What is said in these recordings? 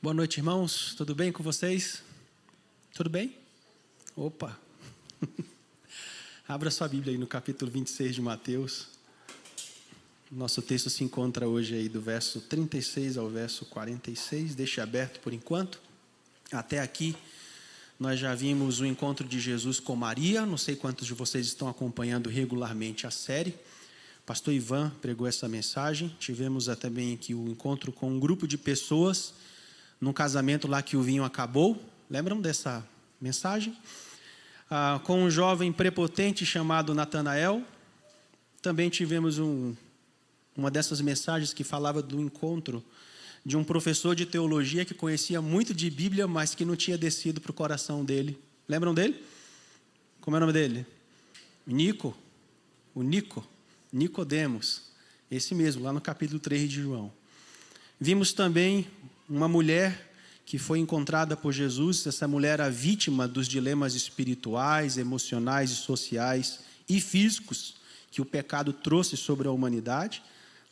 Boa noite, irmãos. Tudo bem com vocês? Tudo bem? Opa! Abra sua Bíblia aí no capítulo 26 de Mateus. Nosso texto se encontra hoje aí do verso 36 ao verso 46. Deixe aberto por enquanto. Até aqui, nós já vimos o encontro de Jesus com Maria. Não sei quantos de vocês estão acompanhando regularmente a série. Pastor Ivan pregou essa mensagem. Tivemos também aqui o encontro com um grupo de pessoas num casamento lá que o vinho acabou. Lembram dessa mensagem? Com um jovem prepotente chamado Natanael. Também tivemos uma dessas mensagens que falava do encontro de um professor de teologia que conhecia muito de Bíblia, mas que não tinha descido para o coração dele. Lembram dele? Como é o nome dele? Nicodemos. Esse mesmo, lá no capítulo 3 de João. Vimos também uma mulher que foi encontrada por Jesus. Essa mulher era vítima dos dilemas espirituais, emocionais e sociais e físicos que o pecado trouxe sobre a humanidade.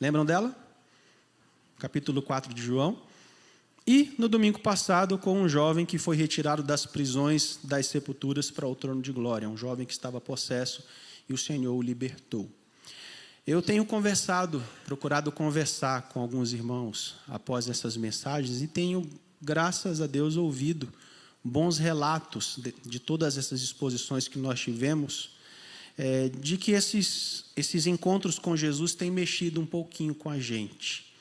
Lembram dela? Capítulo 4 de João. E no domingo passado, com um jovem que foi retirado das prisões das sepulturas para o trono de glória. Um jovem que estava possesso e o Senhor o libertou. Eu tenho procurado conversar com alguns irmãos após essas mensagens e tenho, graças a Deus, ouvido bons relatos de todas essas exposições que nós tivemos, de que esses encontros com Jesus têm mexido um pouquinho com a gente.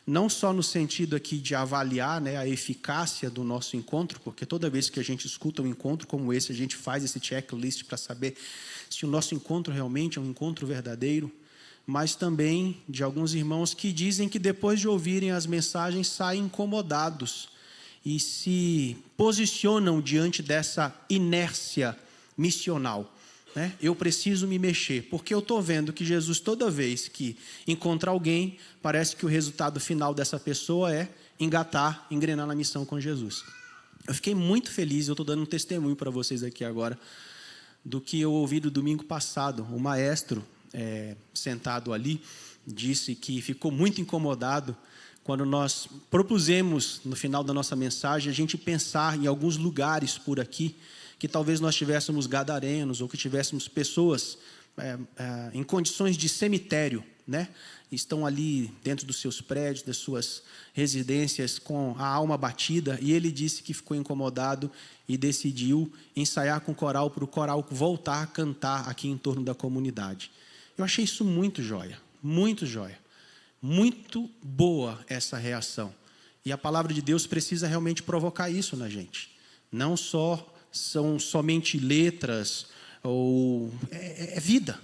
Não só no sentido aqui de avaliar, a eficácia do nosso encontro, porque toda vez que a gente escuta um encontro como esse, a gente faz esse checklist para saber se o nosso encontro realmente é um encontro verdadeiro, mas também de alguns irmãos que dizem que depois de ouvirem as mensagens saem incomodados e se posicionam diante dessa inércia missional. Eu preciso me mexer, porque eu estou vendo que Jesus, toda vez que encontra alguém, parece que o resultado final dessa pessoa é engrenar na missão com Jesus. Eu fiquei muito feliz, eu estou dando um testemunho para vocês aqui agora, do que eu ouvi do domingo passado. O maestro, sentado ali, disse que ficou muito incomodado quando nós propusemos, no final da nossa mensagem, a gente pensar em alguns lugares por aqui, que talvez nós tivéssemos gadarenos, ou que tivéssemos pessoas em condições de cemitério, estão ali dentro dos seus prédios, das suas residências, com a alma batida, e ele disse que ficou incomodado e decidiu ensaiar com o coral, para o coral voltar a cantar aqui em torno da comunidade. Eu achei isso muito joia, muito joia. Muito boa essa reação. E a palavra de Deus precisa realmente provocar isso na gente. Não são somente letras, ou é vida.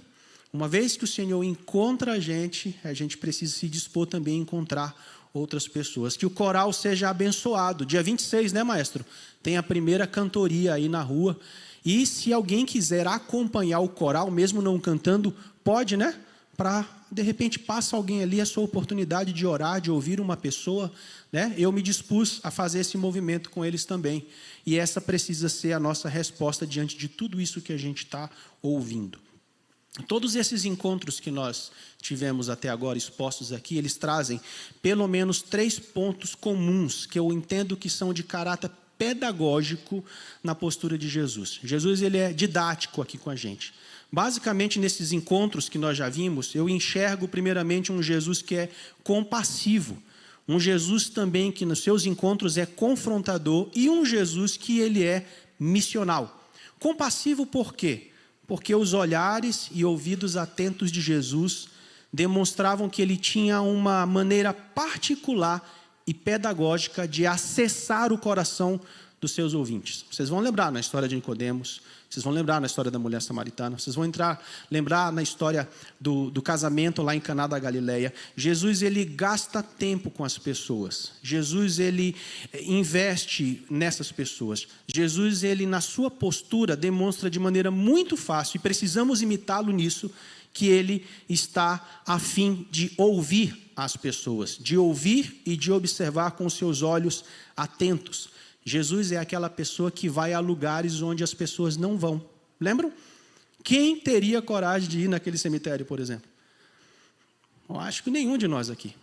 Uma vez que o Senhor encontra a gente precisa se dispor também a encontrar outras pessoas. Que o coral seja abençoado. Dia 26, maestro? Tem a primeira cantoria aí na rua. E se alguém quiser acompanhar o coral, mesmo não cantando, pode, para, de repente, passa alguém ali a sua oportunidade de orar, de ouvir uma pessoa, Eu me dispus a fazer esse movimento com eles também. E essa precisa ser a nossa resposta diante de tudo isso que a gente está ouvindo. Todos esses encontros que nós tivemos até agora expostos aqui, eles trazem pelo menos 3 pontos comuns que eu entendo que são de caráter pedagógico na postura de Jesus. Jesus, ele é didático aqui com a gente. Basicamente, nesses encontros que nós já vimos, eu enxergo primeiramente um Jesus que é compassivo, um Jesus também que nos seus encontros é confrontador e um Jesus que ele é missional. Compassivo por quê? Porque os olhares e ouvidos atentos de Jesus demonstravam que ele tinha uma maneira particular e pedagógica de acessar o coração dos seus ouvintes. Vocês vão lembrar na história de Nicodemos, vocês vão lembrar na história da mulher samaritana, vocês vão lembrar na história do casamento lá em Caná da Galileia. Jesus, ele gasta tempo com as pessoas. Jesus, ele investe nessas pessoas. Jesus, ele na sua postura demonstra de maneira muito fácil, e precisamos imitá-lo nisso, que ele está a fim de ouvir as pessoas, de ouvir e de observar com seus olhos atentos. Jesus é aquela pessoa que vai a lugares onde as pessoas não vão. Lembram? Quem teria coragem de ir naquele cemitério, por exemplo? Eu acho que nenhum de nós aqui.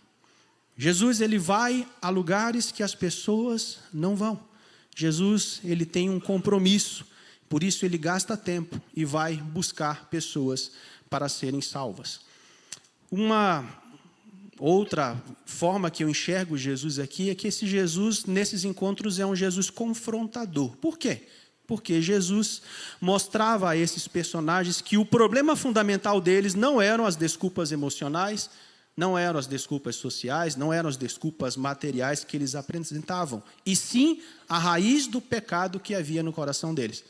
Jesus, ele vai a lugares que as pessoas não vão. Jesus, ele tem um compromisso, por isso ele gasta tempo e vai buscar pessoas para serem salvas. Uma outra forma que eu enxergo Jesus aqui é que esse Jesus, nesses encontros, é um Jesus confrontador. Por quê? Porque Jesus mostrava a esses personagens que o problema fundamental deles não eram as desculpas emocionais, não eram as desculpas sociais, não eram as desculpas materiais que eles apresentavam, e sim a raiz do pecado que havia no coração deles.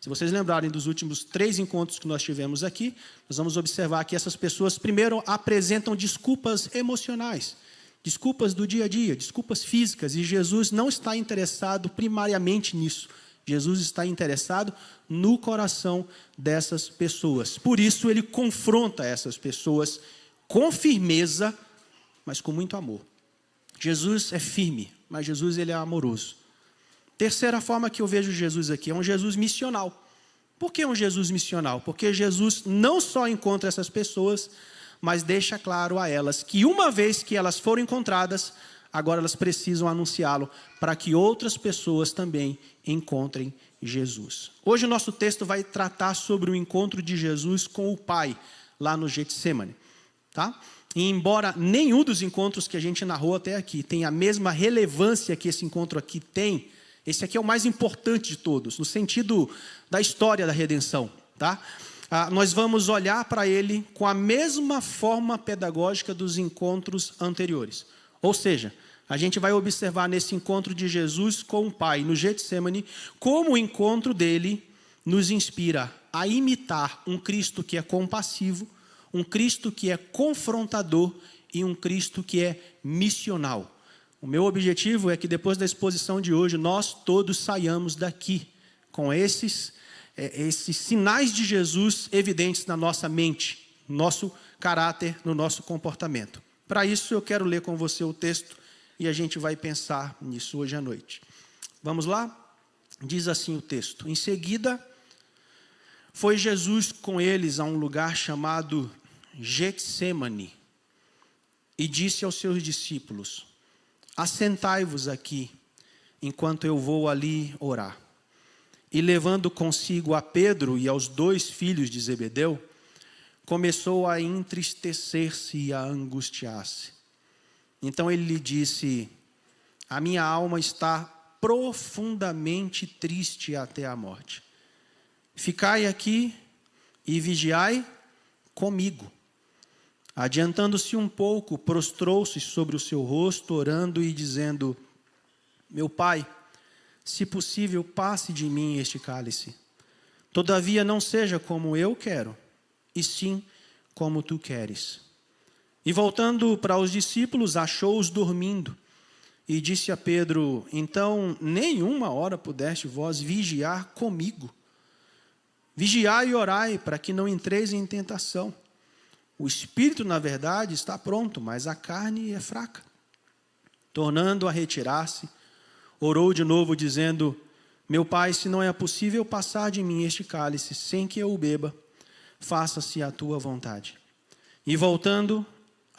Se vocês lembrarem dos últimos 3 encontros que nós tivemos aqui, nós vamos observar que essas pessoas primeiro apresentam desculpas emocionais, desculpas do dia a dia, desculpas físicas, e Jesus não está interessado primariamente nisso. Jesus está interessado no coração dessas pessoas. Por isso ele confronta essas pessoas com firmeza, mas com muito amor. Jesus é firme, mas Jesus ele é amoroso. Terceira forma que eu vejo Jesus aqui é um Jesus missional. Por que um Jesus missional? Porque Jesus não só encontra essas pessoas, mas deixa claro a elas que uma vez que elas foram encontradas, agora elas precisam anunciá-lo para que outras pessoas também encontrem Jesus. Hoje o nosso texto vai tratar sobre o encontro de Jesus com o Pai, lá no Getsemane. Tá? E embora nenhum dos encontros que a gente narrou até aqui tenha a mesma relevância que esse encontro aqui tem, esse aqui é o mais importante de todos, no sentido da história da redenção. Tá? Nós vamos olhar para ele com a mesma forma pedagógica dos encontros anteriores. Ou seja, a gente vai observar nesse encontro de Jesus com o Pai no Getsemane, como o encontro dele nos inspira a imitar um Cristo que é compassivo, um Cristo que é confrontador e um Cristo que é missional. O meu objetivo é que depois da exposição de hoje, nós todos saiamos daqui com esses sinais de Jesus evidentes na nossa mente, no nosso caráter, no nosso comportamento. Para isso eu quero ler com você o texto e a gente vai pensar nisso hoje à noite. Vamos lá? Diz assim o texto: Em seguida, foi Jesus com eles a um lugar chamado Getsemane e disse aos seus discípulos: Assentai-vos aqui, enquanto eu vou ali orar. E levando consigo a Pedro e aos 2 filhos de Zebedeu, começou a entristecer-se e a angustiar-se. Então ele lhe disse: A minha alma está profundamente triste até a morte. Ficai aqui e vigiai comigo. Adiantando-se um pouco, prostrou-se sobre o seu rosto, orando e dizendo: Meu Pai, se possível, passe de mim este cálice. Todavia não seja como eu quero, e sim como tu queres. E voltando para os discípulos, achou-os dormindo. E disse a Pedro: Então, nenhuma hora pudeste vós vigiar comigo. Vigiai e orai, para que não entreis em tentação. O espírito, na verdade, está pronto, mas a carne é fraca. Tornando a retirar-se, orou de novo, dizendo: Meu Pai, se não é possível passar de mim este cálice, sem que eu o beba, faça-se a tua vontade. E voltando,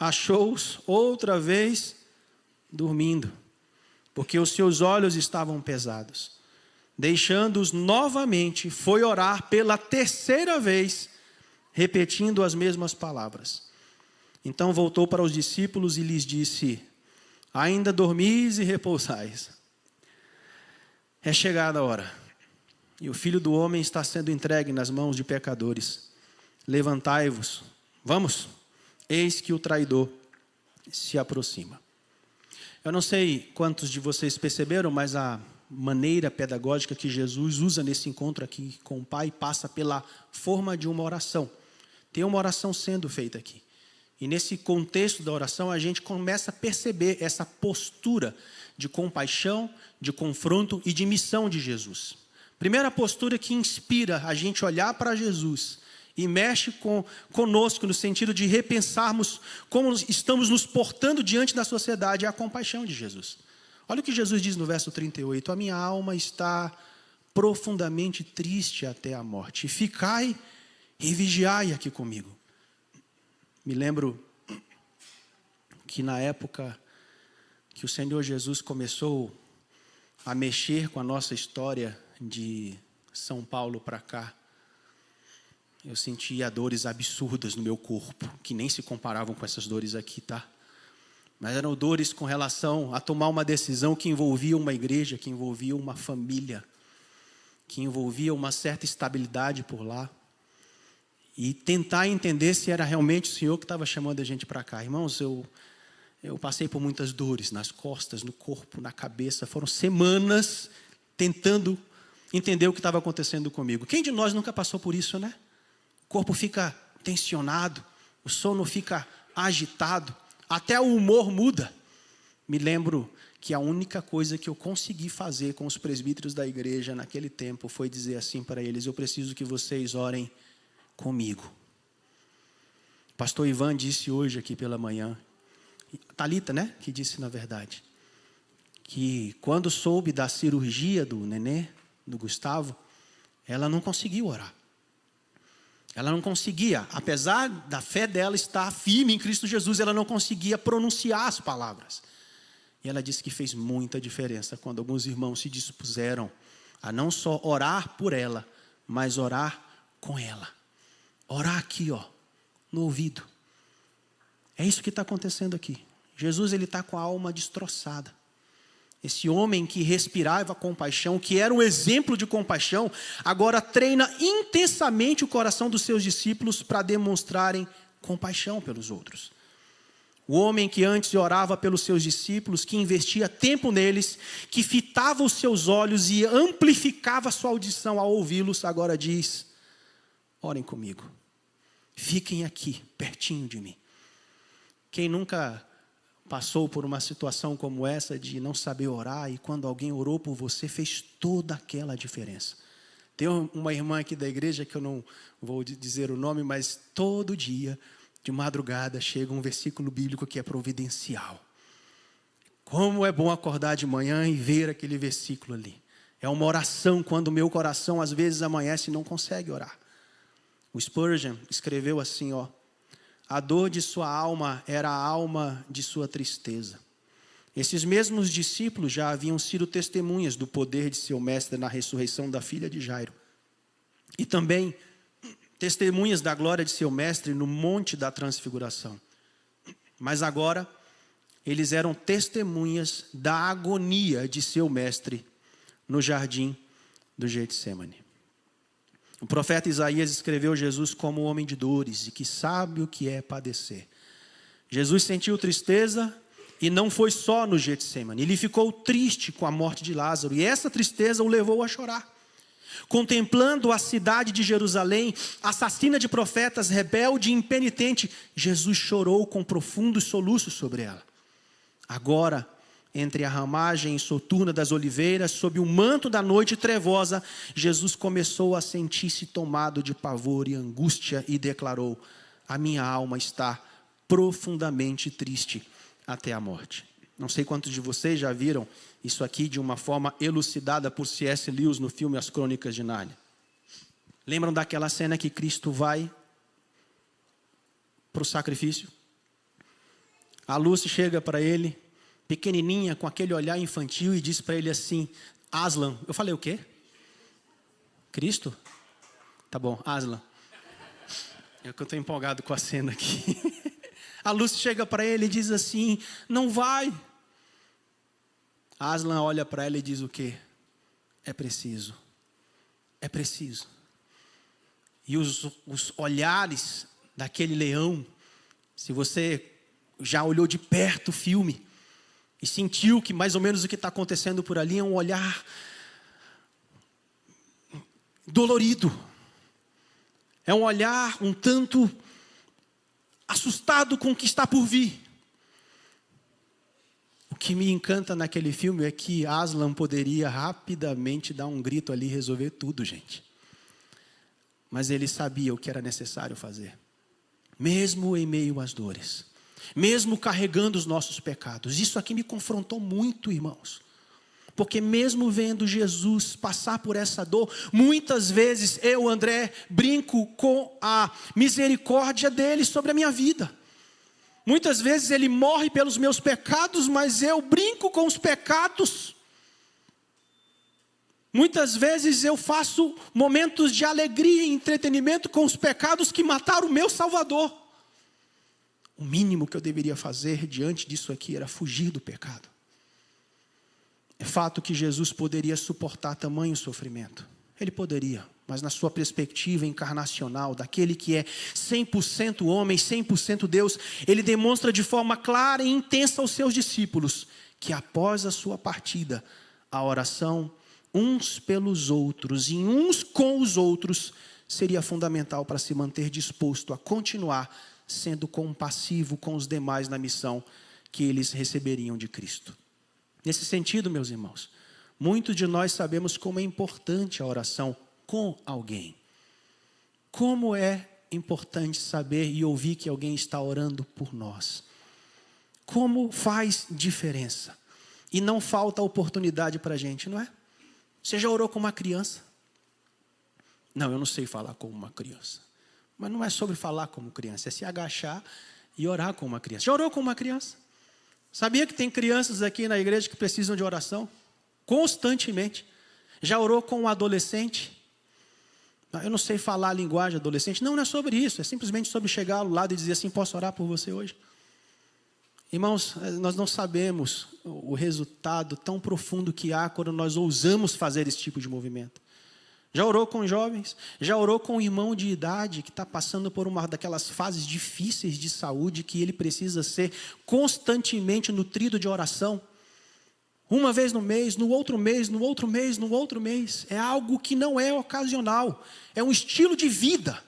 achou-os outra vez dormindo, porque os seus olhos estavam pesados. Deixando-os novamente, foi orar pela 3ª vez, repetindo as mesmas palavras. Então voltou para os discípulos e lhes disse: Ainda dormis e repousais. É chegada a hora, e o Filho do Homem está sendo entregue nas mãos de pecadores. Levantai-vos, vamos, eis que o traidor se aproxima. Eu não sei quantos de vocês perceberam, mas a maneira pedagógica que Jesus usa nesse encontro aqui com o Pai passa pela forma de uma oração. Tem uma oração sendo feita aqui. E nesse contexto da oração, a gente começa a perceber essa postura de compaixão, de confronto e de missão de Jesus. Primeira postura que inspira a gente olhar para Jesus e mexe conosco no sentido de repensarmos como estamos nos portando diante da sociedade é a compaixão de Jesus. Olha o que Jesus diz no verso 38. A minha alma está profundamente triste até a morte. Ficai e vigiai aqui comigo. Me lembro que na época que o Senhor Jesus começou a mexer com a nossa história de São Paulo para cá, eu sentia dores absurdas no meu corpo, que nem se comparavam com essas dores aqui, tá? Mas eram dores com relação a tomar uma decisão que envolvia uma igreja, que envolvia uma família, que envolvia uma certa estabilidade por lá. E tentar entender se era realmente o Senhor que estava chamando a gente para cá. Irmãos, eu passei por muitas dores nas costas, no corpo, na cabeça. Foram semanas tentando entender o que estava acontecendo comigo. Quem de nós nunca passou por isso, né? O corpo fica tensionado, o sono fica agitado, até o humor muda. Me lembro que a única coisa que eu consegui fazer com os presbíteros da igreja naquele tempo foi dizer assim para eles: eu preciso que vocês orem comigo. O pastor Ivan disse hoje aqui pela manhã, Thalita, né, que disse na verdade, que quando soube da cirurgia do nenê, do Gustavo, ela não conseguiu orar. Ela não conseguia, apesar da fé dela estar firme em Cristo Jesus, ela não conseguia pronunciar as palavras. E ela disse que fez muita diferença quando alguns irmãos se dispuseram a não só orar por ela, mas orar com ela. Orar aqui, ó, no ouvido. É isso que está acontecendo aqui. Jesus, ele está com a alma destroçada. Esse homem que respirava compaixão, que era um exemplo de compaixão, agora treina intensamente o coração dos seus discípulos para demonstrarem compaixão pelos outros. O homem que antes orava pelos seus discípulos, que investia tempo neles, que fitava os seus olhos e amplificava a sua audição ao ouvi-los, agora diz: orem comigo, fiquem aqui, pertinho de mim. Quem nunca passou por uma situação como essa de não saber orar e quando alguém orou por você fez toda aquela diferença? Tem uma irmã aqui da igreja que eu não vou dizer o nome, mas todo dia, de madrugada, chega um versículo bíblico que é providencial. Como é bom acordar de manhã e ver aquele versículo ali. É uma oração quando o meu coração às vezes amanhece e não consegue orar. O Spurgeon escreveu assim, ó: a dor de sua alma era a alma de sua tristeza. Esses mesmos discípulos já haviam sido testemunhas do poder de seu mestre na ressurreição da filha de Jairo. E também testemunhas da glória de seu mestre no monte da transfiguração. Mas agora, eles eram testemunhas da agonia de seu mestre no jardim do Getsemane. O profeta Isaías escreveu Jesus como homem de dores e que sabe o que é padecer. Jesus sentiu tristeza e não foi só no Getsemane. Ele ficou triste com a morte de Lázaro e essa tristeza o levou a chorar. Contemplando a cidade de Jerusalém, assassina de profetas, rebelde e impenitente, Jesus chorou com profundos soluços sobre ela. Agora, entre a ramagem soturna das oliveiras, sob o manto da noite trevosa, Jesus começou a sentir-se tomado de pavor e angústia e declarou: a minha alma está profundamente triste até a morte. Não sei quantos de vocês já viram isso aqui de uma forma elucidada por C.S. Lewis no filme As Crônicas de Nárnia. Lembram daquela cena que Cristo vai para o sacrifício? A Lucy chega para ele, pequenininha, com aquele olhar infantil, e diz para ele assim: Aslan. Eu falei o quê? Cristo? Tá bom, Aslan. É que eu estou empolgado com a cena aqui. A Lucy chega para ele e diz assim: não vai. Aslan olha para ela e diz o quê? É preciso. É preciso. E os olhares daquele leão, se você já olhou de perto o filme e sentiu que mais ou menos o que está acontecendo por ali é um olhar dolorido. É um olhar um tanto assustado com o que está por vir. O que me encanta naquele filme é que Aslan poderia rapidamente dar um grito ali e resolver tudo, gente. Mas ele sabia o que era necessário fazer. Mesmo em meio às dores. Mesmo carregando os nossos pecados. Isso aqui me confrontou muito, irmãos. Porque mesmo vendo Jesus passar por essa dor, muitas vezes eu, André, brinco com a misericórdia dele sobre a minha vida. Muitas vezes Ele morre pelos meus pecados, mas eu brinco com os pecados. Muitas vezes eu faço momentos de alegria e entretenimento com os pecados que mataram o meu Salvador. O mínimo que eu deveria fazer diante disso aqui era fugir do pecado. É fato que Jesus poderia suportar tamanho sofrimento. Ele poderia, mas na sua perspectiva encarnacional, daquele que é 100% homem, 100% Deus, ele demonstra de forma clara e intensa aos seus discípulos que após a sua partida, a oração uns pelos outros e uns com os outros seria fundamental para se manter disposto a continuar sendo compassivo com os demais na missão que eles receberiam de Cristo. Nesse sentido, meus irmãos, muitos de nós sabemos como é importante a oração com alguém. Como é importante saber e ouvir que alguém está orando por nós. Como faz diferença. E não falta oportunidade para a gente, não é? Você já orou com uma criança? Não, eu não sei falar como uma criança. Mas não é sobre falar como criança, é se agachar e orar com uma criança. Já orou com uma criança? Sabia que tem crianças aqui na igreja que precisam de oração? Constantemente. Já orou com um adolescente? Eu não sei falar a linguagem adolescente. Não é sobre isso. É simplesmente sobre chegar ao lado e dizer assim, posso orar por você hoje? Irmãos, nós não sabemos o resultado tão profundo que há quando nós ousamos fazer esse tipo de movimento. Já orou com jovens? Já orou com um irmão de idade que está passando por uma daquelas fases difíceis de saúde que ele precisa ser constantemente nutrido de oração? Uma vez no mês, no outro mês, no outro mês, no outro mês. É algo que não é ocasional. É um estilo de vida.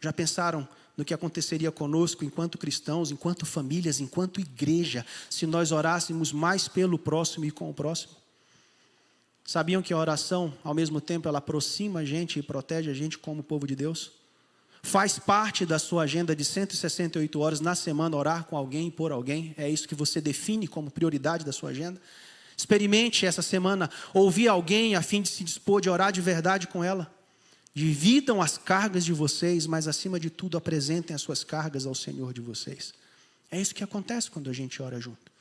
Já pensaram no que aconteceria conosco enquanto cristãos, enquanto famílias, enquanto igreja, se nós orássemos mais pelo próximo e com o próximo? Sabiam que a oração, ao mesmo tempo, ela aproxima a gente e protege a gente como povo de Deus? Faz parte da sua agenda de 168 horas na semana orar com alguém e por alguém? É isso que você define como prioridade da sua agenda? Experimente essa semana ouvir alguém a fim de se dispor de orar de verdade com ela. Dividam as cargas de vocês, mas acima de tudo apresentem as suas cargas ao Senhor de vocês. É isso que acontece quando a gente ora junto.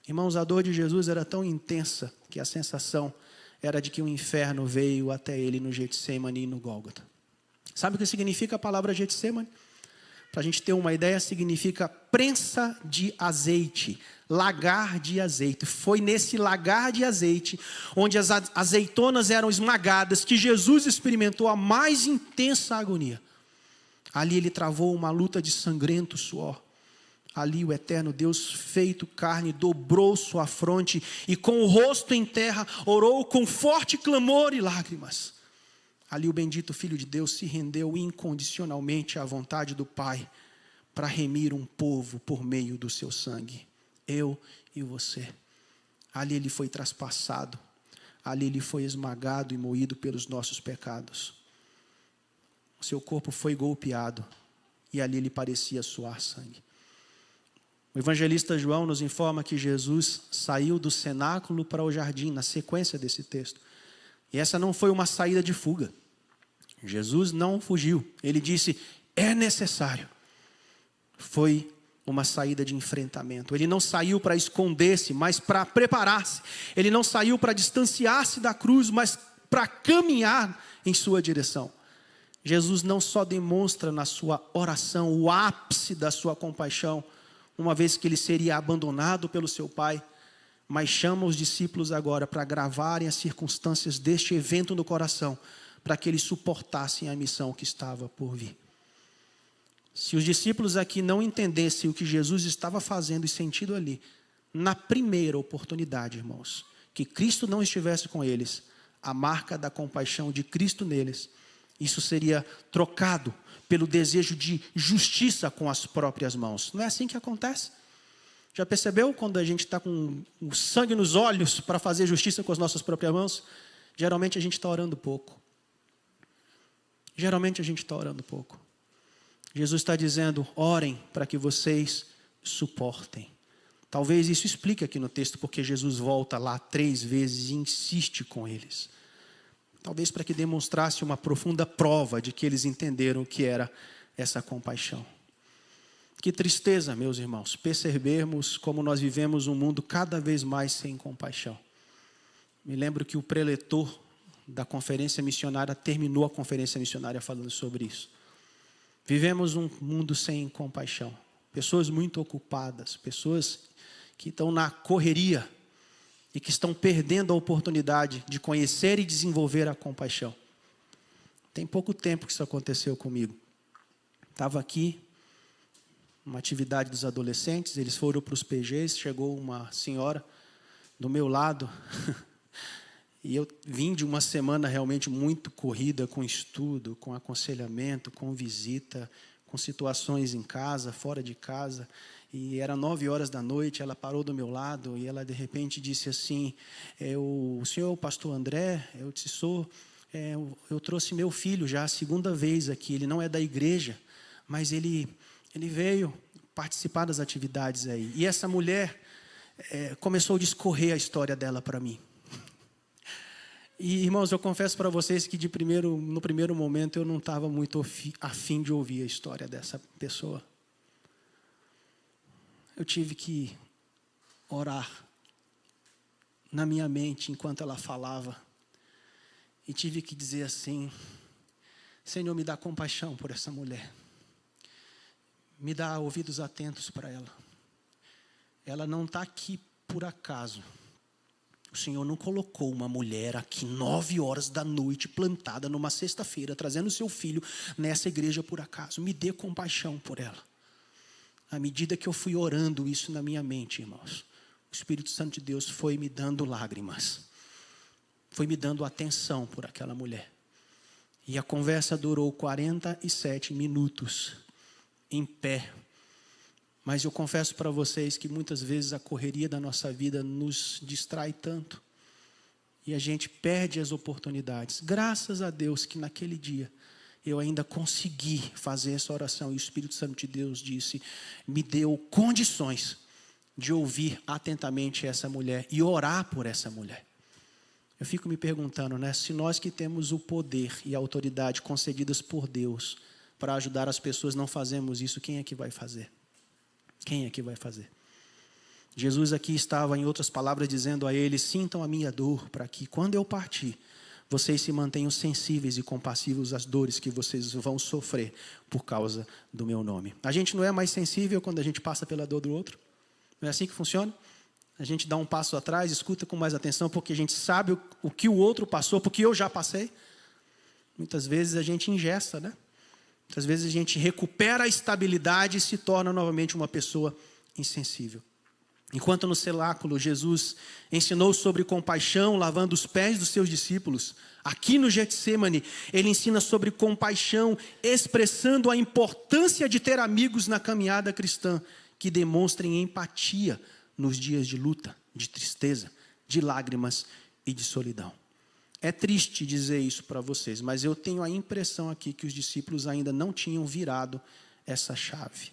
Irmãos, a dor de Jesus era tão intensa que a sensação era de que o inferno veio até ele no Getsemane e no Gólgota. Sabe o que significa a palavra Getsemane? Para a gente ter uma ideia, significa prensa de azeite, lagar de azeite. Foi nesse lagar de azeite, onde as azeitonas eram esmagadas, que Jesus experimentou a mais intensa agonia. Ali ele travou uma luta de sangrento suor. Ali o eterno Deus feito carne dobrou sua fronte e com o rosto em terra orou com forte clamor e lágrimas. Ali o bendito Filho de Deus se rendeu incondicionalmente à vontade do Pai para remir um povo por meio do seu sangue. Eu e você. Ali ele foi traspassado. Ali ele foi esmagado e moído pelos nossos pecados. O seu corpo foi golpeado e ali ele parecia suar sangue. O evangelista João nos informa que Jesus saiu do cenáculo para o jardim, na sequência desse texto. E essa não foi uma saída de fuga. Jesus não fugiu. Ele disse, é necessário. Foi uma saída de enfrentamento. Ele não saiu para esconder-se, mas para preparar-se. Ele não saiu para distanciar-se da cruz, mas para caminhar em sua direção. Jesus não só demonstra na sua oração o ápice da sua compaixão, uma vez que ele seria abandonado pelo seu Pai, mas chama os discípulos agora para gravarem as circunstâncias deste evento no coração, para que eles suportassem a missão que estava por vir. Se os discípulos aqui não entendessem o que Jesus estava fazendo e sentindo ali, na primeira oportunidade, irmãos, que Cristo não estivesse com eles, a marca da compaixão de Cristo neles, isso seria trocado pelo desejo de justiça com as próprias mãos. Não é assim que acontece? Já percebeu quando a gente está com o sangue nos olhos para fazer justiça com as nossas próprias mãos? Geralmente a gente está orando pouco. Geralmente a gente está orando pouco. Jesus está dizendo, orem para que vocês suportem. Talvez isso explique aqui no texto porque Jesus volta lá 3 vezes e insiste com eles. Talvez para que demonstrasse uma profunda prova de que eles entenderam o que era essa compaixão. Que tristeza, meus irmãos, percebermos como nós vivemos um mundo cada vez mais sem compaixão. Me lembro que o preletor da conferência missionária terminou a conferência missionária falando sobre isso. Vivemos um mundo sem compaixão. Pessoas muito ocupadas, pessoas que estão na correria e que estão perdendo a oportunidade de conhecer e desenvolver a compaixão. Tem pouco tempo que isso aconteceu comigo. Estava aqui, uma atividade dos adolescentes, eles foram para os PGs, chegou uma senhora do meu lado, e eu vim de uma semana realmente muito corrida, com estudo, com aconselhamento, com visita, com situações em casa, fora de casa, e era 9 horas da noite, ela parou do meu lado, e ela de repente disse assim, o senhor é o pastor André? Eu disse, sou. Eu trouxe meu filho já a segunda vez aqui, ele não é da igreja, mas ele veio participar das atividades aí. E essa mulher começou a discorrer a história dela para mim. E, irmãos, eu confesso para vocês que no primeiro momento eu não estava muito afim de ouvir a história dessa pessoa. Eu tive que orar na minha mente enquanto ela falava. E tive que dizer assim, Senhor, me dá compaixão por essa mulher. Me dá ouvidos atentos para ela. Ela não está aqui por acaso. O Senhor não colocou uma mulher aqui 9 horas da noite, plantada numa sexta-feira, trazendo seu filho nessa igreja por acaso. Me dê compaixão por ela. À medida que eu fui orando isso na minha mente, irmãos, o Espírito Santo de Deus foi me dando lágrimas. Foi me dando atenção por aquela mulher. E a conversa durou 47 minutos, em pé. Mas eu confesso para vocês que muitas vezes a correria da nossa vida nos distrai tanto. E a gente perde as oportunidades. Graças a Deus que naquele dia eu ainda consegui fazer essa oração. E o Espírito Santo de Deus disse, me deu condições de ouvir atentamente essa mulher e orar por essa mulher. Eu fico me perguntando, né? Se nós que temos o poder e a autoridade concedidas por Deus para ajudar as pessoas não fazemos isso, quem é que vai fazer? Quem é que vai fazer? Jesus aqui estava, em outras palavras, dizendo a eles, sintam a minha dor para que quando eu partir, vocês se mantenham sensíveis e compassivos às dores que vocês vão sofrer por causa do meu nome. A gente não é mais sensível quando a gente passa pela dor do outro? Não é assim que funciona? A gente dá um passo atrás, escuta com mais atenção, porque a gente sabe o que o outro passou, porque eu já passei. Muitas vezes a gente engessa, né? Muitas vezes a gente recupera a estabilidade e se torna novamente uma pessoa insensível. Enquanto no cenáculo Jesus ensinou sobre compaixão, lavando os pés dos seus discípulos, aqui no Getsêmani, ele ensina sobre compaixão, expressando a importância de ter amigos na caminhada cristã, que demonstrem empatia nos dias de luta, de tristeza, de lágrimas e de solidão. É triste dizer isso para vocês, mas eu tenho a impressão aqui que os discípulos ainda não tinham virado essa chave.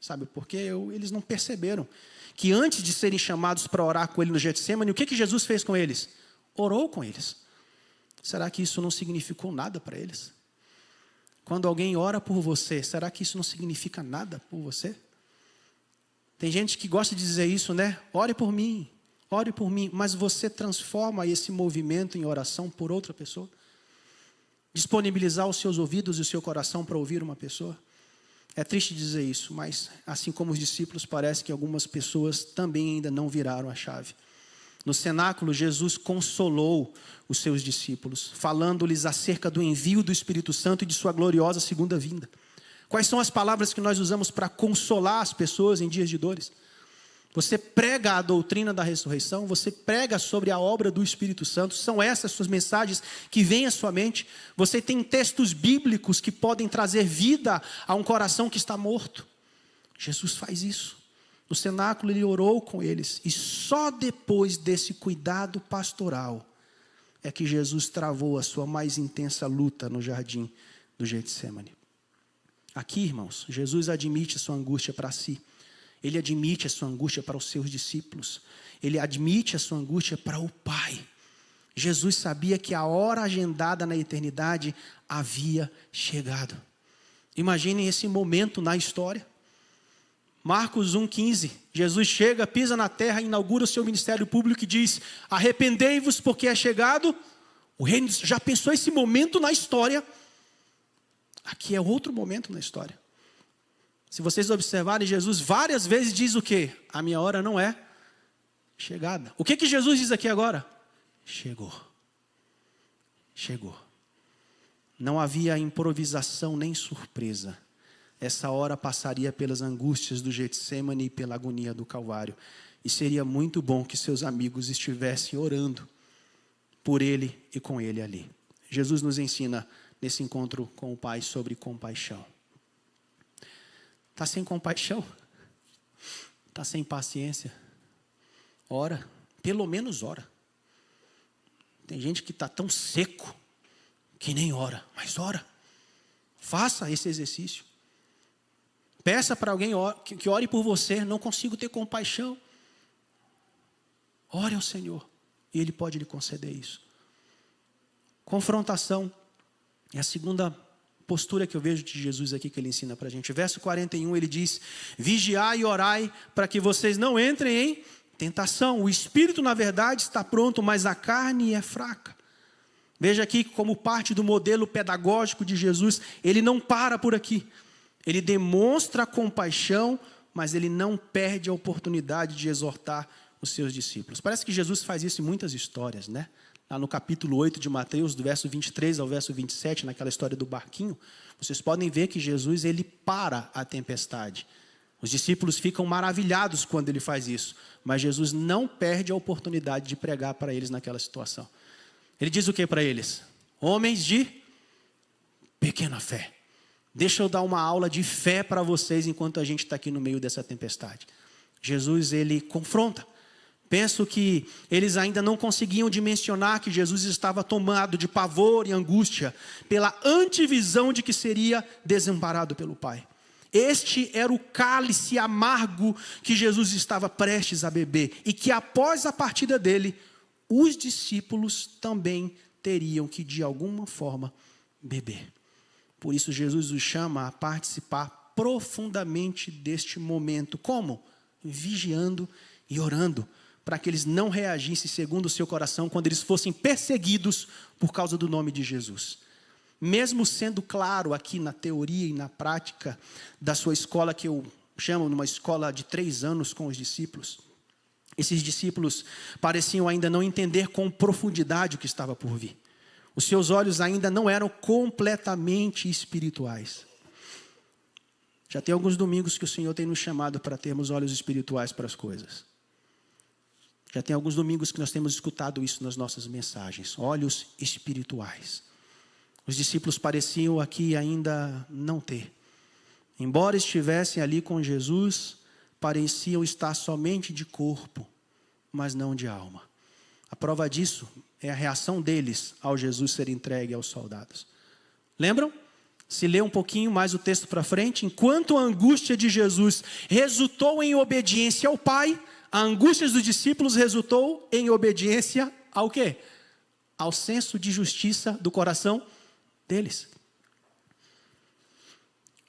Sabe por quê? Eles não perceberam que antes de serem chamados para orar com ele no Getsêmani, o que Jesus fez com eles? Orou com eles. Será que isso não significou nada para eles? Quando alguém ora por você, será que isso não significa nada por você? Tem gente que gosta de dizer isso, né? Ore por mim, mas você transforma esse movimento em oração por outra pessoa? Disponibilizar os seus ouvidos e o seu coração para ouvir uma pessoa? É triste dizer isso, mas assim como os discípulos, parece que algumas pessoas também ainda não viraram a chave. No cenáculo, Jesus consolou os seus discípulos, falando-lhes acerca do envio do Espírito Santo e de sua gloriosa segunda vinda. Quais são as palavras que nós usamos para consolar as pessoas em dias de dores? Você prega a doutrina da ressurreição, você prega sobre a obra do Espírito Santo, são essas suas mensagens que vêm à sua mente. Você tem textos bíblicos que podem trazer vida a um coração que está morto. Jesus faz isso. No cenáculo ele orou com eles, e só depois desse cuidado pastoral é que Jesus travou a sua mais intensa luta no jardim do Getsêmani. Aqui, irmãos, Jesus admite a sua angústia para si. Ele admite a sua angústia para os seus discípulos. Ele admite a sua angústia para o Pai. Jesus sabia que a hora agendada na eternidade havia chegado. Imaginem esse momento na história. Marcos 1,15, Jesus chega, pisa na terra, inaugura o seu ministério público e diz: arrependei-vos porque é chegado o reino. Já pensou esse momento na história? Aqui é outro momento na história. Se vocês observarem, Jesus várias vezes diz o quê? A minha hora não é chegada. O que Jesus diz aqui agora? Chegou. Chegou. Não havia improvisação nem surpresa. Essa hora passaria pelas angústias do Getsêmani e pela agonia do Calvário. E seria muito bom que seus amigos estivessem orando por ele e com ele ali. Jesus nos ensina nesse encontro com o Pai sobre compaixão. Está sem compaixão? Está sem paciência? Ora, pelo menos ora. Tem gente que está tão seco que nem ora, mas ora. Faça esse exercício. Peça para alguém que ore por você. Não consigo ter compaixão. Ore ao Senhor e Ele pode lhe conceder isso. Confrontação é a segunda postura que eu vejo de Jesus aqui que Ele ensina para a gente. Verso 41, Ele diz: vigiai e orai para que vocês não entrem em tentação. O espírito, na verdade, está pronto, mas a carne é fraca. Veja aqui como parte do modelo pedagógico de Jesus, Ele não para por aqui. Ele demonstra compaixão, mas Ele não perde a oportunidade de exortar os seus discípulos. Parece que Jesus faz isso em muitas histórias, né? Lá no capítulo 8 de Mateus, do verso 23 ao verso 27, naquela história do barquinho, vocês podem ver que Jesus, Ele para a tempestade. Os discípulos ficam maravilhados quando Ele faz isso, mas Jesus não perde a oportunidade de pregar para eles naquela situação. Ele diz o que para eles? Homens de pequena fé. Deixa eu dar uma aula de fé para vocês enquanto a gente está aqui no meio dessa tempestade. Jesus, Ele confronta. Penso que eles ainda não conseguiam dimensionar que Jesus estava tomado de pavor e angústia pela antevisão de que seria desamparado pelo Pai. Este era o cálice amargo que Jesus estava prestes a beber e que após a partida dele, os discípulos também teriam que de alguma forma beber. Por isso Jesus os chama a participar profundamente deste momento. Como? Vigiando e orando, para que eles não reagissem segundo o seu coração quando eles fossem perseguidos por causa do nome de Jesus. Mesmo sendo claro aqui na teoria e na prática da sua escola, que eu chamo numa escola de 3 anos com os discípulos, esses discípulos pareciam ainda não entender com profundidade o que estava por vir. Os seus olhos ainda não eram completamente espirituais. Já tem alguns domingos que o Senhor tem nos chamado para termos olhos espirituais para as coisas. Já tem alguns domingos que nós temos escutado isso nas nossas mensagens. Olhos espirituais. Os discípulos pareciam aqui ainda não ter. Embora estivessem ali com Jesus, pareciam estar somente de corpo, mas não de alma. A prova disso é a reação deles ao Jesus ser entregue aos soldados. Lembram? Se ler um pouquinho mais o texto para frente, enquanto a angústia de Jesus resultou em obediência ao Pai, a angústia dos discípulos resultou em obediência ao quê? Ao senso de justiça do coração deles.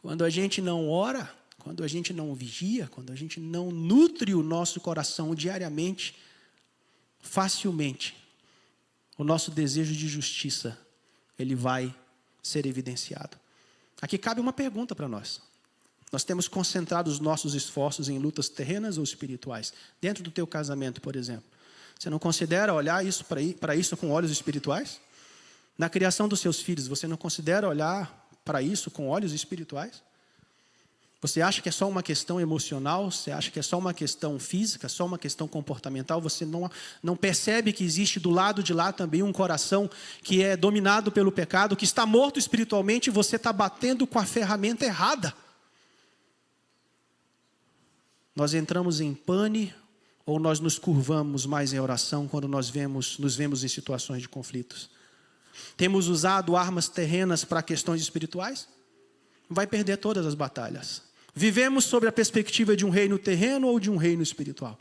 Quando a gente não ora, quando a gente não vigia, quando a gente não nutre o nosso coração diariamente, facilmente, o nosso desejo de justiça, ele vai ser evidenciado. Aqui cabe uma pergunta para nós. Nós temos concentrado os nossos esforços em lutas terrenas ou espirituais? Dentro do teu casamento, por exemplo. Você não considera olhar isso para isso com olhos espirituais? Na criação dos seus filhos, você não considera olhar para isso com olhos espirituais? Você acha que é só uma questão emocional? Você acha que é só uma questão física? Só uma questão comportamental? Você não percebe que existe do lado de lá também um coração que é dominado pelo pecado, que está morto espiritualmente e você está batendo com a ferramenta errada? Nós entramos em pane ou nós nos curvamos mais em oração quando nos vemos em situações de conflitos? Temos usado armas terrenas para questões espirituais? Vai perder todas as batalhas. Vivemos sob a perspectiva de um reino terreno ou de um reino espiritual?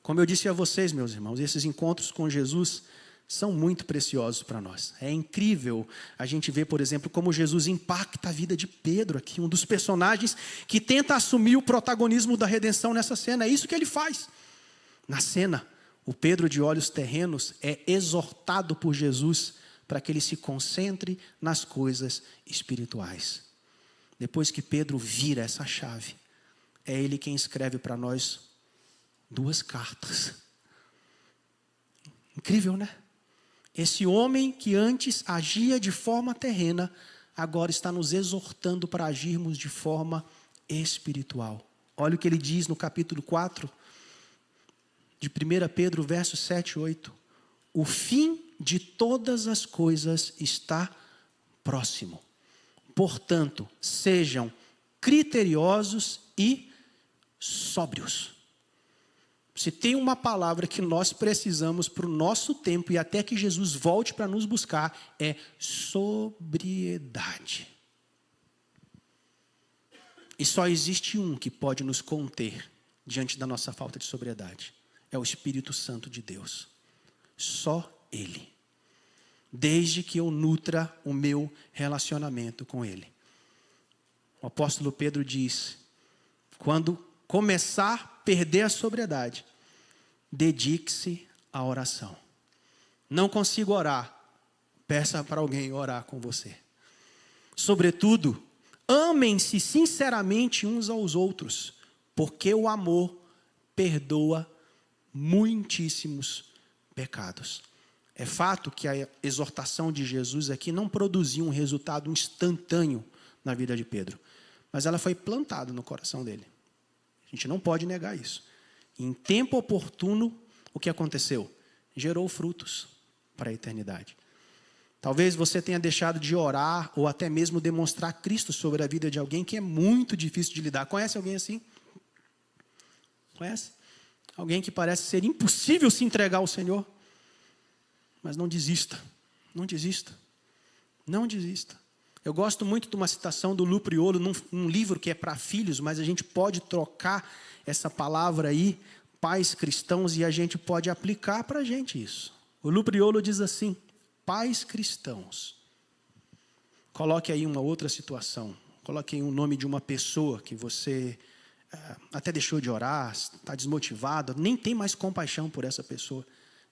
Como eu disse a vocês, meus irmãos, esses encontros com Jesus são muito preciosos para nós. É incrível a gente ver, por exemplo, como Jesus impacta a vida de Pedro aqui, um dos personagens que tenta assumir o protagonismo da redenção nessa cena. É isso que ele faz. Na cena, o Pedro de olhos terrenos é exortado por Jesus para que ele se concentre nas coisas espirituais. Depois que Pedro vira essa chave, é ele quem escreve para nós 2 cartas. Incrível, né? Esse homem que antes agia de forma terrena, agora está nos exortando para agirmos de forma espiritual. Olha o que ele diz no capítulo 4, de 1 Pedro, versos 7 e 8. O fim de todas as coisas está próximo. Portanto, sejam criteriosos e sóbrios. Se tem uma palavra que nós precisamos para o nosso tempo e até que Jesus volte para nos buscar, é sobriedade. E só existe um que pode nos conter diante da nossa falta de sobriedade. É o Espírito Santo de Deus. Só Ele. Desde que eu nutra o meu relacionamento com Ele. O apóstolo Pedro diz, quando começar a perder a sobriedade, dedique-se à oração. Não consigo orar, peça para alguém orar com você. Sobretudo, amem-se sinceramente uns aos outros, porque o amor perdoa muitíssimos pecados. É fato que a exortação de Jesus aqui não produziu um resultado instantâneo na vida de Pedro, mas ela foi plantada no coração dele. A gente não pode negar isso. Em tempo oportuno, o que aconteceu? Gerou frutos para a eternidade. Talvez você tenha deixado de orar ou até mesmo demonstrar Cristo sobre a vida de alguém que é muito difícil de lidar. Conhece alguém assim? Conhece? Alguém que parece ser impossível se entregar ao Senhor? Mas não desista. Não desista. Não desista. Eu gosto muito de uma citação do Lu Priolo, num livro que é para filhos, mas a gente pode trocar essa palavra aí, pais cristãos, e a gente pode aplicar para a gente isso. O Lu Priolo diz assim, pais cristãos. Coloque aí uma outra situação. Coloque aí um nome de uma pessoa que você até deixou de orar, está desmotivado, nem tem mais compaixão por essa pessoa.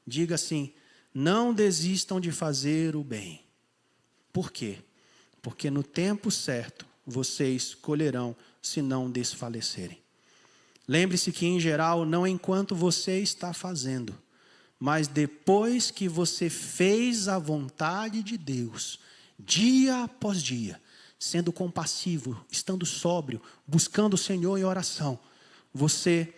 Diga assim, não desistam de fazer o bem. Por quê? Porque no tempo certo, vocês colherão se não desfalecerem. Lembre-se que, em geral, não é enquanto você está fazendo, mas depois que você fez a vontade de Deus, dia após dia, sendo compassivo, estando sóbrio, buscando o Senhor em oração, você,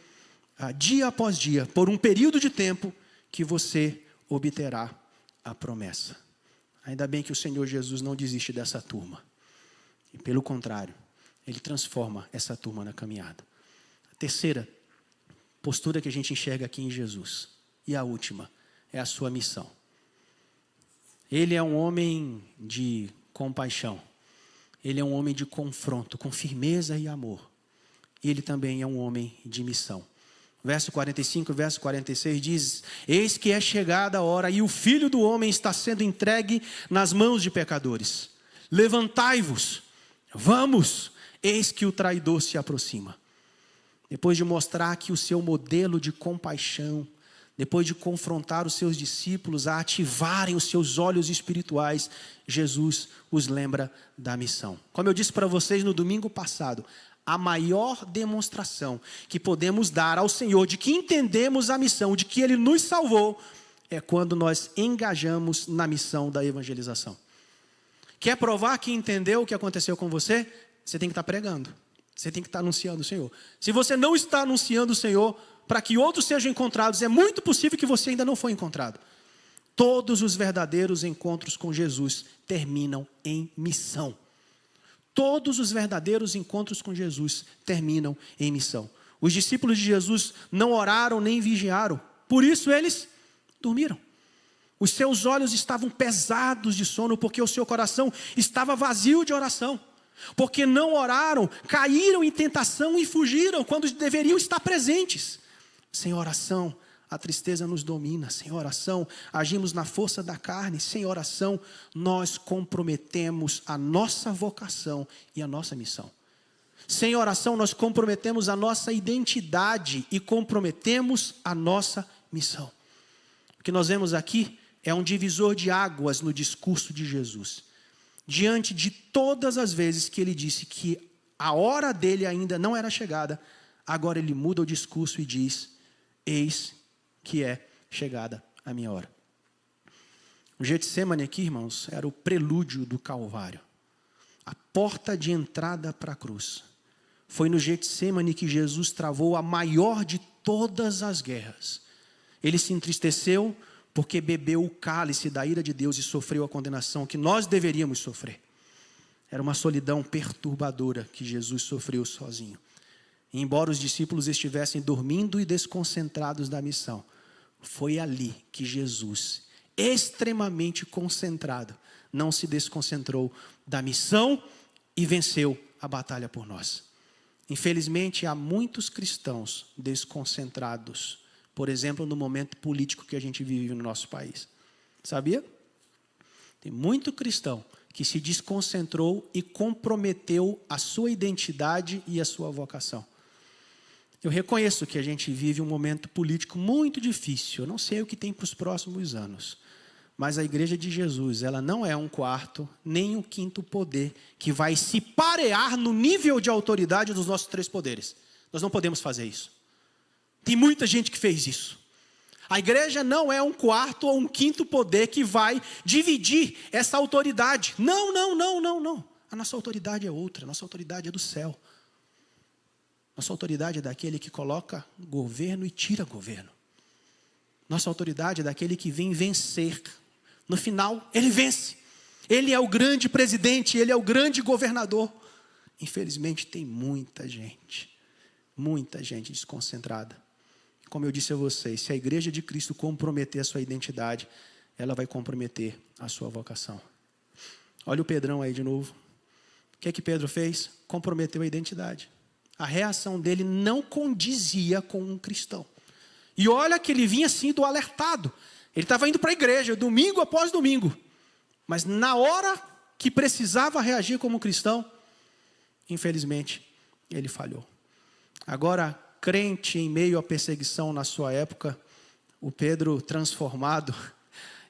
dia após dia, por um período de tempo, que você obterá a promessa. Ainda bem que o Senhor Jesus não desiste dessa turma. E pelo contrário, Ele transforma essa turma na caminhada. A terceira postura que a gente enxerga aqui em Jesus, e a última, é a sua missão. Ele é um homem de compaixão. Ele é um homem de confronto, com firmeza e amor. E ele também é um homem de missão. Verso 45, verso 46 diz, eis que é chegada a hora e o Filho do Homem está sendo entregue nas mãos de pecadores. Levantai-vos, vamos, eis que o traidor se aproxima. Depois de mostrar que o seu modelo de compaixão, depois de confrontar os seus discípulos a ativarem os seus olhos espirituais, Jesus os lembra da missão. Como eu disse para vocês no domingo passado, a maior demonstração que podemos dar ao Senhor de que entendemos a missão, de que Ele nos salvou, é quando nós engajamos na missão da evangelização. Quer provar que entendeu o que aconteceu com você? Você tem que estar pregando. Você tem que estar anunciando o Senhor. Se você não está anunciando o Senhor, para que outros sejam encontrados, é muito possível que você ainda não foi encontrado. Todos os verdadeiros encontros com Jesus terminam em missão. Todos os verdadeiros encontros com Jesus terminam em missão. Os discípulos de Jesus não oraram nem vigiaram. Por isso eles dormiram. Os seus olhos estavam pesados de sono porque o seu coração estava vazio de oração. Porque não oraram, caíram em tentação e fugiram quando deveriam estar presentes. Sem oração, a tristeza nos domina. Sem oração, agimos na força da carne. Sem oração, nós comprometemos a nossa vocação e a nossa missão. Sem oração, nós comprometemos a nossa identidade e comprometemos a nossa missão. O que nós vemos aqui é um divisor de águas no discurso de Jesus. Diante de todas as vezes que ele disse que a hora dele ainda não era chegada, agora ele muda o discurso e diz: eis que é chegada a minha hora. O Getsemane aqui, irmãos, era o prelúdio do Calvário. A porta de entrada para a cruz. Foi no Getsemane que Jesus travou a maior de todas as guerras. Ele se entristeceu porque bebeu o cálice da ira de Deus e sofreu a condenação que nós deveríamos sofrer. Era uma solidão perturbadora que Jesus sofreu sozinho. E embora os discípulos estivessem dormindo e desconcentrados da missão, foi ali que Jesus, extremamente concentrado, não se desconcentrou da missão e venceu a batalha por nós. Infelizmente, há muitos cristãos desconcentrados, por exemplo, no momento político que a gente vive no nosso país. Sabia? Tem muito cristão que se desconcentrou e comprometeu a sua identidade e a sua vocação. Eu reconheço que a gente vive um momento político muito difícil. Eu não sei o que tem para os próximos anos. Mas a Igreja de Jesus, ela não é um quarto, nem um quinto poder que vai se parear no nível de autoridade dos nossos três poderes. Nós não podemos fazer isso. Tem muita gente que fez isso. A igreja não é um quarto ou um quinto poder que vai dividir essa autoridade. Não. A nossa autoridade é outra. A nossa autoridade é do céu. Nossa autoridade é daquele que coloca governo e tira governo. Nossa autoridade é daquele que vem vencer. No final, ele vence. Ele é o grande presidente, ele é o grande governador. Infelizmente, tem muita gente desconcentrada. Como eu disse a vocês, se a igreja de Cristo comprometer a sua identidade, ela vai comprometer a sua vocação. Olha o Pedrão aí de novo. O que é que Pedro fez? Comprometeu a identidade. A reação dele não condizia com um cristão. E olha que ele vinha sendo alertado. Ele estava indo para a igreja, domingo após domingo. Mas na hora que precisava reagir como cristão, infelizmente, ele falhou. Agora, crente em meio à perseguição na sua época, o Pedro transformado,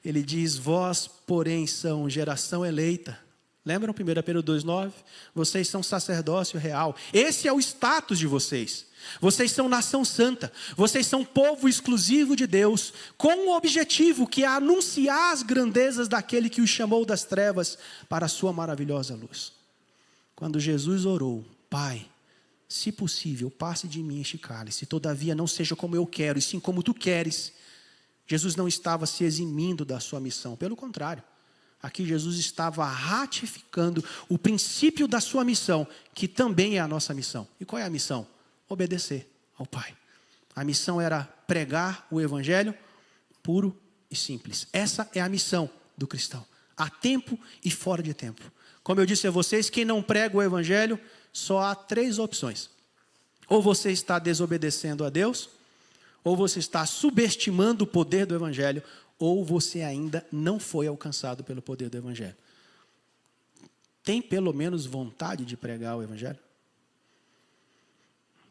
ele diz: vós, porém, são geração eleita. Lembram 1 Pedro 2,9? Vocês são sacerdócio real. Esse é o status de vocês. Vocês são nação santa. Vocês são povo exclusivo de Deus, com o objetivo que é anunciar as grandezas daquele que os chamou das trevas para a sua maravilhosa luz. Quando Jesus orou: Pai, se possível, passe de mim este cálice, todavia não seja como eu quero, e sim como tu queres. Jesus não estava se eximindo da sua missão, pelo contrário. Aqui Jesus estava ratificando o princípio da sua missão, que também é a nossa missão. E qual é a missão? Obedecer ao Pai. A missão era pregar o evangelho puro e simples. Essa é a missão do cristão, a tempo e fora de tempo. Como eu disse a vocês, quem não prega o evangelho, só há 3 opções. Ou você está desobedecendo a Deus, ou você está subestimando o poder do evangelho, ou você ainda não foi alcançado pelo poder do evangelho. Tem pelo menos vontade de pregar o evangelho?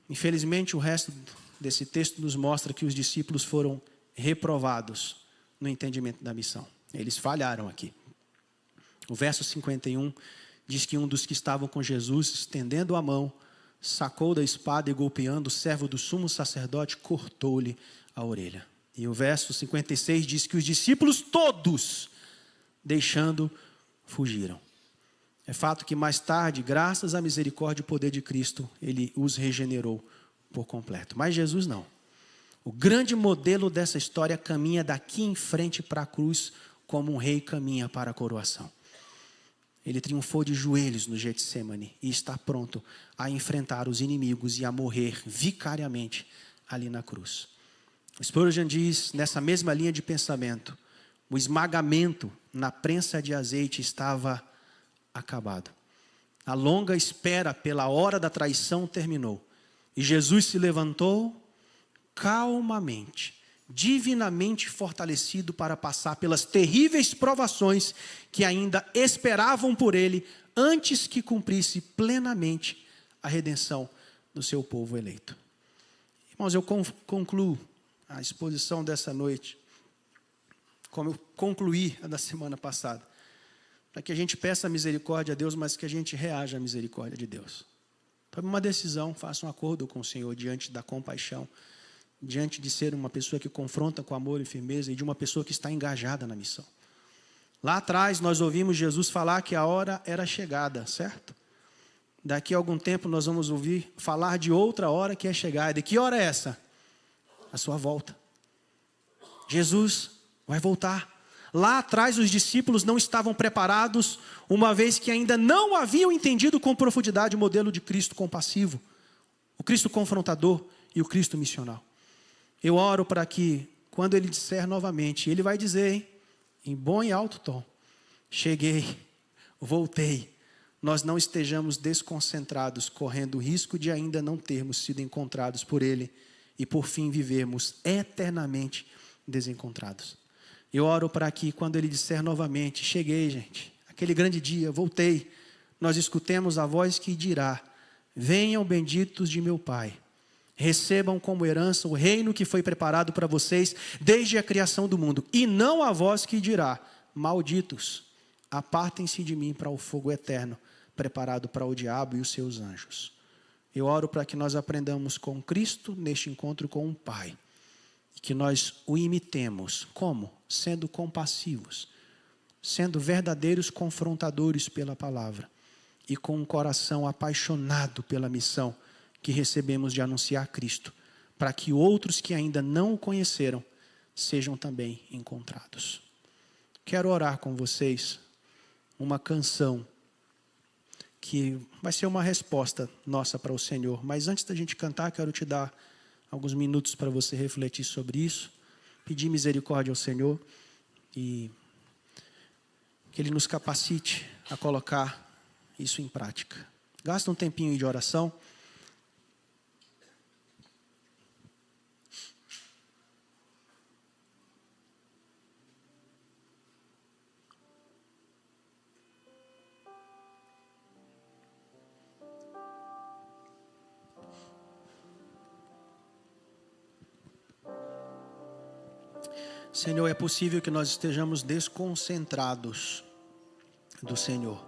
Infelizmente, o resto desse texto nos mostra que os discípulos foram reprovados no entendimento da missão. Eles falharam aqui. O verso 51 diz que um dos que estavam com Jesus, estendendo a mão, sacou da espada e golpeando o servo do sumo sacerdote, cortou-lhe a orelha. E o verso 56 diz que os discípulos todos, deixando, fugiram. É fato que mais tarde, graças à misericórdia e poder de Cristo, ele os regenerou por completo. Mas Jesus não. O grande modelo dessa história caminha daqui em frente para a cruz, como um rei caminha para a coroação. Ele triunfou de joelhos no Getsemane e está pronto a enfrentar os inimigos e a morrer vicariamente ali na cruz. Spurgeon diz, nessa mesma linha de pensamento, o esmagamento na prensa de azeite estava acabado. A longa espera pela hora da traição terminou. E Jesus se levantou calmamente, divinamente fortalecido para passar pelas terríveis provações que ainda esperavam por ele, antes que cumprisse plenamente a redenção do seu povo eleito. Irmãos, eu concluo a exposição dessa noite, como eu concluí a da semana passada, para que a gente peça a misericórdia a Deus, mas que a gente reaja à misericórdia de Deus. Tome uma decisão, faça um acordo com o Senhor diante da compaixão, diante de ser uma pessoa que confronta com amor e firmeza e de uma pessoa que está engajada na missão. Lá atrás nós ouvimos Jesus falar que a hora era chegada, certo? Daqui a algum tempo nós vamos ouvir falar de outra hora que é chegada. E que hora é essa? A sua volta. Jesus vai voltar. Lá atrás os discípulos não estavam preparados, uma vez que ainda não haviam entendido com profundidade o modelo de Cristo compassivo, o Cristo confrontador e o Cristo missional. Eu oro para que, quando Ele disser novamente, Ele vai dizer, hein, em bom e alto tom, cheguei, voltei, nós não estejamos desconcentrados, correndo o risco de ainda não termos sido encontrados por Ele e por fim vivermos eternamente desencontrados. Eu oro para que, quando Ele disser novamente, cheguei, gente, aquele grande dia, voltei, nós escutemos a voz que dirá, venham benditos de meu Pai, recebam como herança o reino que foi preparado para vocês desde a criação do mundo. E não a voz que dirá, malditos, apartem-se de mim para o fogo eterno, preparado para o diabo e os seus anjos. Eu oro para que nós aprendamos com Cristo neste encontro com o Pai. E que nós o imitemos. Como? Sendo compassivos. Sendo verdadeiros confrontadores pela palavra. E com um coração apaixonado pela missão que recebemos de anunciar Cristo, para que outros que ainda não o conheceram, sejam também encontrados. Quero orar com vocês uma canção, que vai ser uma resposta nossa para o Senhor. Mas antes da gente cantar, quero te dar alguns minutos para você refletir sobre isso, pedir misericórdia ao Senhor, e que Ele nos capacite a colocar isso em prática. Gasta um tempinho de oração. Senhor, é possível que nós estejamos desconcentrados do Senhor.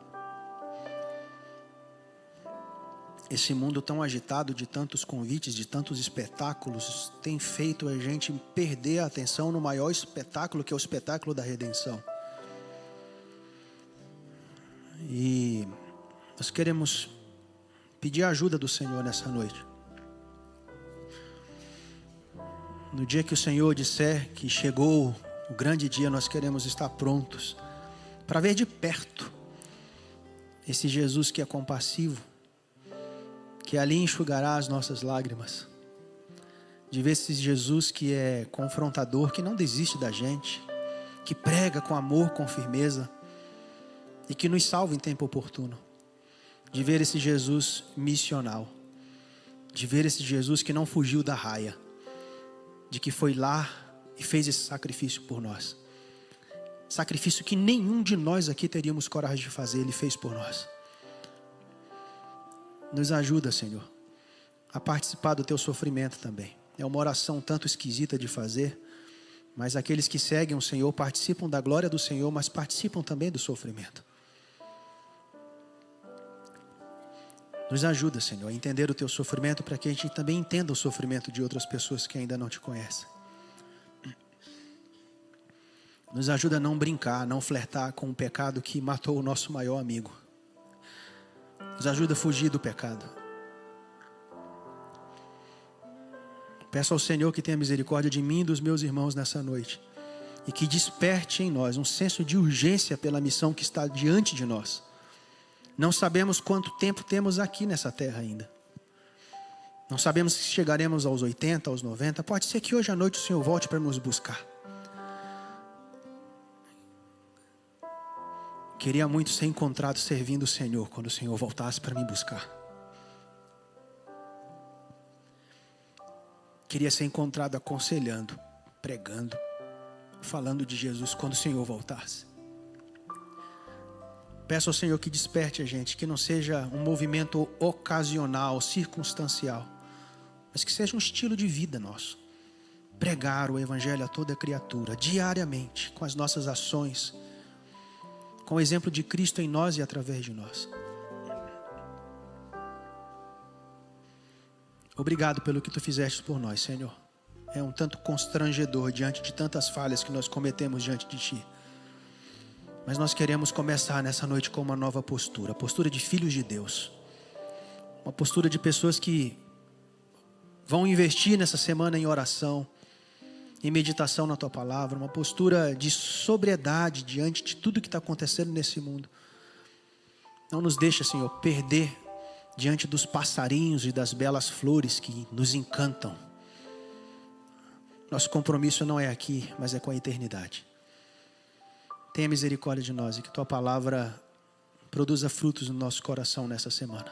Esse mundo tão agitado de tantos convites, de tantos espetáculos, tem feito a gente perder a atenção no maior espetáculo, que é o espetáculo da redenção. E nós queremos pedir a ajuda do Senhor nessa noite. No dia que o Senhor disser que chegou o grande dia, nós queremos estar prontos para ver de perto esse Jesus que é compassivo, que ali enxugará as nossas lágrimas, de ver esse Jesus que é confrontador, que não desiste da gente, que prega com amor, com firmeza e que nos salva em tempo oportuno, de ver esse Jesus missional, de ver esse Jesus que não fugiu da raia, de que foi lá e fez esse sacrifício por nós. Sacrifício que nenhum de nós aqui teríamos coragem de fazer, Ele fez por nós. Nos ajuda, Senhor, a participar do Teu sofrimento também. É uma oração tanto esquisita de fazer, mas aqueles que seguem o Senhor participam da glória do Senhor, mas participam também do sofrimento. Nos ajuda, Senhor, a entender o Teu sofrimento, para que a gente também entenda o sofrimento de outras pessoas que ainda não Te conhecem. Nos ajuda a não brincar, a não flertar com o pecado que matou o nosso maior amigo. Nos ajuda a fugir do pecado. Peço ao Senhor que tenha misericórdia de mim e dos meus irmãos nessa noite, e que desperte em nós um senso de urgência pela missão que está diante de nós. Não sabemos quanto tempo temos aqui nessa terra ainda. Não sabemos se chegaremos aos 80, aos 90. Pode ser que hoje à noite o Senhor volte para nos buscar. Queria muito ser encontrado servindo o Senhor quando o Senhor voltasse para me buscar. Queria ser encontrado aconselhando, pregando, falando de Jesus quando o Senhor voltasse. Peço ao Senhor que desperte a gente, que não seja um movimento ocasional, circunstancial, mas que seja um estilo de vida nosso. Pregar o Evangelho a toda criatura, diariamente, com as nossas ações, com o exemplo de Cristo em nós e através de nós. Obrigado pelo que Tu fizeste por nós, Senhor. É um tanto constrangedor diante de tantas falhas que nós cometemos diante de Ti. Mas nós queremos começar nessa noite com uma nova postura, a postura de filhos de Deus. Uma postura de pessoas que vão investir nessa semana em oração, em meditação na Tua palavra, uma postura de sobriedade diante de tudo que está acontecendo nesse mundo. Não nos deixa, Senhor, perder diante dos passarinhos e das belas flores que nos encantam. Nosso compromisso não é aqui, mas é com a eternidade. Tenha misericórdia de nós e que Tua palavra produza frutos no nosso coração nessa semana.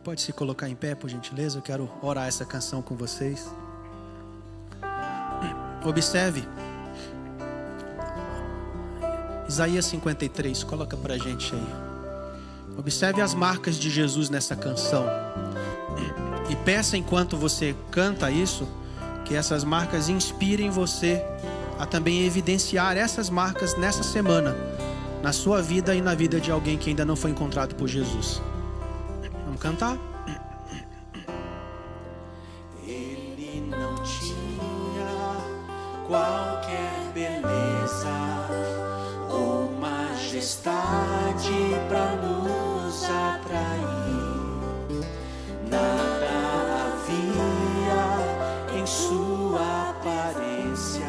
Pode se colocar em pé, por gentileza. Eu quero orar essa canção com vocês. Observe Isaías 53, coloca pra gente aí. Observe as marcas de Jesus nessa canção. E peça enquanto você canta isso, que essas marcas inspirem você a também evidenciar essas marcas nessa semana, na sua vida e na vida de alguém que ainda não foi encontrado por Jesus. Vamos cantar? Ele não tinha qualquer beleza ou majestade para nos atrair. Nada havia em sua aparência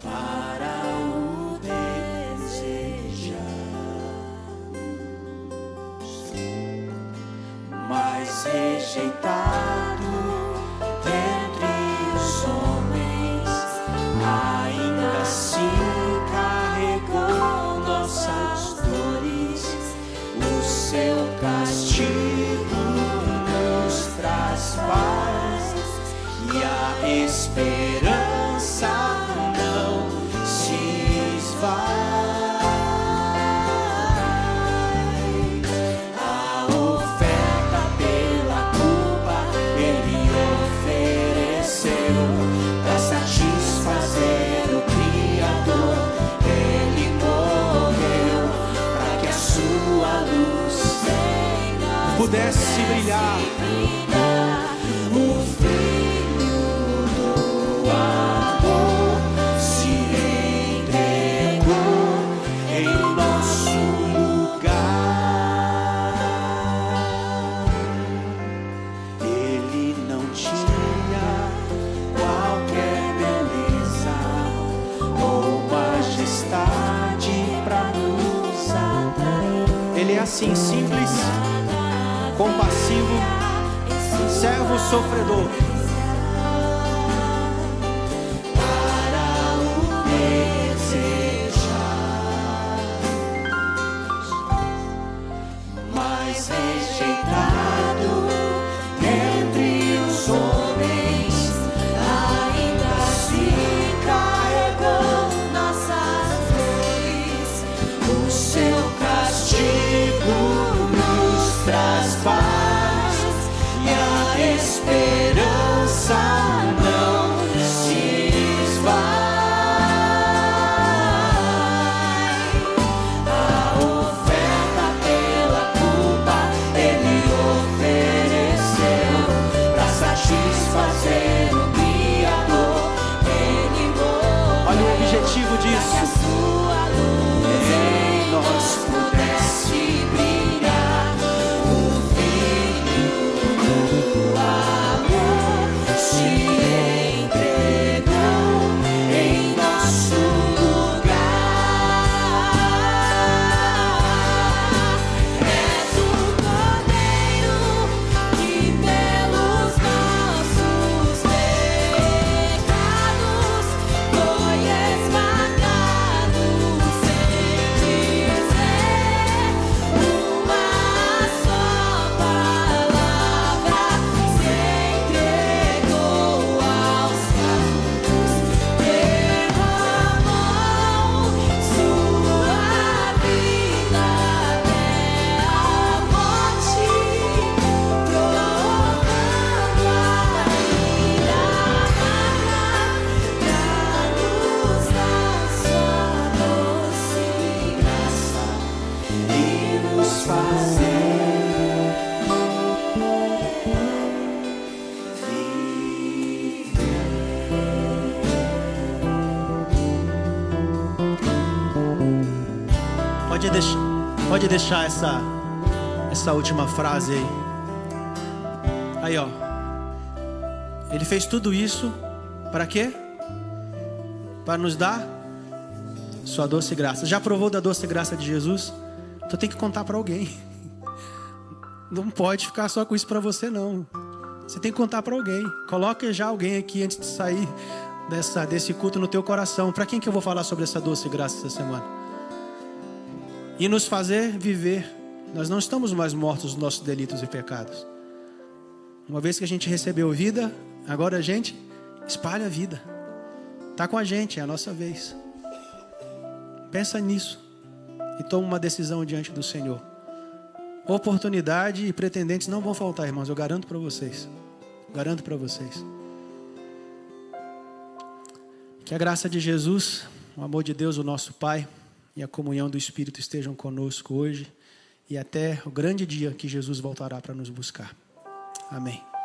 para o desejar, mas rejeitado dentre os homens, ainda assim carregou nossas dores. O seu castigo nos traz paz e a esperança não se esvai. A oferta pela culpa Ele ofereceu para satisfazer o Criador. Ele morreu para que a sua luz Pudesse brilhar. O Filho do amor se entregou em nosso lugar. Ele não tinha qualquer beleza ou majestade para nos atrair. Ele é assim, simples, compassivo, servo sofredor. Para o desejar, mas rejeitado entre os homens, ainda assim carregou nossas dores. O seu castigo nos traz paz e a esperança Pode deixar essa última frase aí. Aí, ó. Ele fez tudo isso para quê? Para nos dar sua doce graça. Já provou da doce graça de Jesus? Então tem que contar para alguém. Não pode ficar só com isso para você, não. Você tem que contar para alguém. Coloca já alguém aqui antes de sair desse culto no teu coração. Para quem que eu vou falar sobre essa doce graça essa semana? E nos fazer viver. Nós não estamos mais mortos nos nossos delitos e pecados. Uma vez que a gente recebeu vida, agora a gente espalha a vida. Está com a gente, é a nossa vez. Pensa nisso e toma uma decisão diante do Senhor. Oportunidade e pretendentes não vão faltar, irmãos, eu garanto para vocês. Garanto para vocês. Que a graça de Jesus, o amor de Deus, o nosso Pai, e a comunhão do Espírito estejam conosco hoje e até o grande dia que Jesus voltará para nos buscar. Amém.